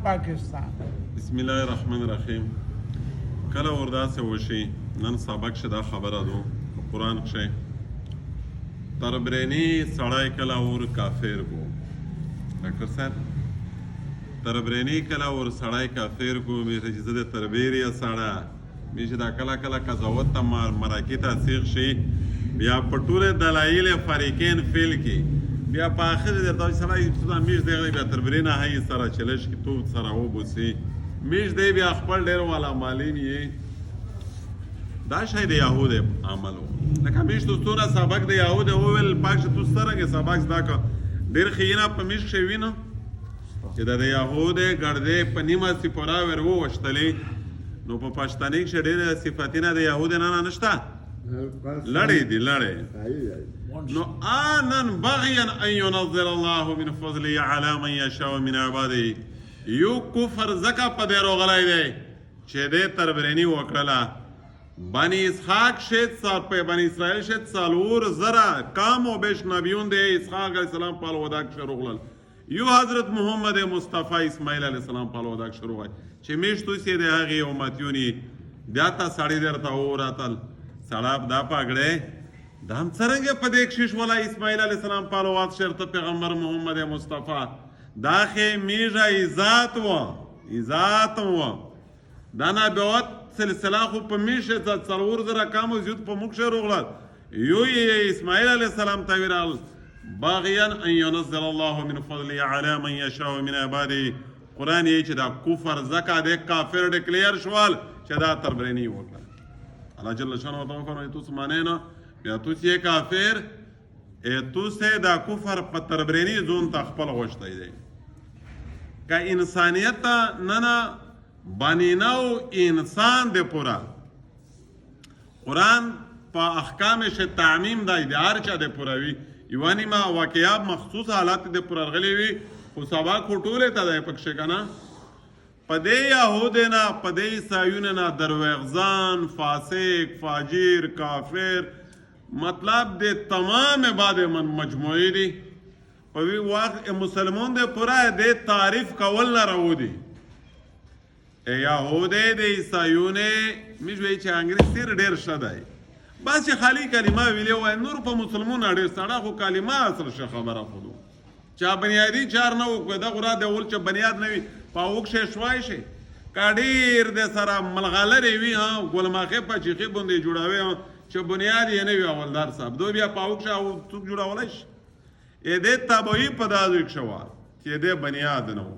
پاکستان. بسم الله الرحمن الرحیم. کله ورداسې وشي نن سبق چې دا خبره ده قرآن کښې تربرینی سړی کله ور کافر کو ډاکټر صاحب تربرینی کله ور سړی کافر کو میشه چې زه د تربیری سړی میشه دا کله کله قضاوت ته مراکې ته سیغ شي بیا په ټولې دلایل فریقین فیل کې بیا په آخر درته وایي سړی څه دا میش دی بیا تربرینه هی سره چلش کې تو سره وبوسي میش دی بیا خپل ډېر والا مالین یې دا شی د یهود عمل و لکه میش تو څونه سبق د یهود وویل پاک چې تو څرنګه سبق زده کړه ډېر ښه په میش کښې وینه چې د یهود ګردې په نیمه سپوره ور ووشتلې نو په پښتني کښې ډېر صفتونه د یهود نه نشته لړې دي لړې نو آنن بغیا ان ينزل الله من فضله على من يشاء من عباده یو کفر ځکه په دې راغلی دی چې دې تربریني وکړله بنی اسحاق شد په بنی اسرائیل شد 4,000 کام و بیش نبیون دی اسحاق علیه السلام په الوداع کښې روغلل یو حضرت محمد مصطفی اسماعیل علیه السلام په الوداع کښې روغی چې میشتو سې د هغې امتیونې بیا ته سړی درته ووراتل سړی دا پګړی دا هم څرنګه په دې کښې شوله اسماعیل علیه السلام په الوداع شرطه پیغمبر محمد مصطفی دا خې میژه عزت و دا نبوت سلسله خو په میشه 4,000 کامو زیات په موږ کښې روغلل یو یې اسماعیل علیه السلام ته ویرال باغیا ان ينزل الله من فضله على من يشاء من عباده قرآن یې چې دا کفر ځکه د کافر ډکلیر شول چې دا تربریني وکړه الله جل شانه ورته وفرمایي تو څه مانې نه بیا تو چې کافر تو سه دا کفر په تربریني ځون ته خپل غوښتی دی که انسانیت ته نه بنینو انسان دی پورا قرآن په احکام شه تعمیم دی د هر چا دی پوره وي یوه نیمه واقعه مخصوص حالات دی پوره راغلی وي خو سبا خو ټولې ته دی پکښې که نه په دې یهودو نه په دې عیسایونو نه دروغزان فاسق فاجر کافر مطلب د تمام بعد من مجموعې دي په وخت مسلمان دی پوره د تعریف کول نه راودي یهودی د عیسایونې موږ وایي چې انګلیسي ډېر ښه دی بس چې خالي کلمه ویلې وایي نور په مسلمون ډېر سړه خو کلمه اصل ښه خبره خو ده چا بنیادي چار نه وکړه دغه را د اول چې بنیاد نه وي په هغو کښې شوای شي که ډېر د سره ملغلرې وي ګلماخې په چیخي باندې جوړوي چې بنیاد یې نه وي اولدار صاحب دو بیا په هغو کښې څوک جوړولی شي دې تبعي په دا ځای کښې وه چې دې بنیاد نه و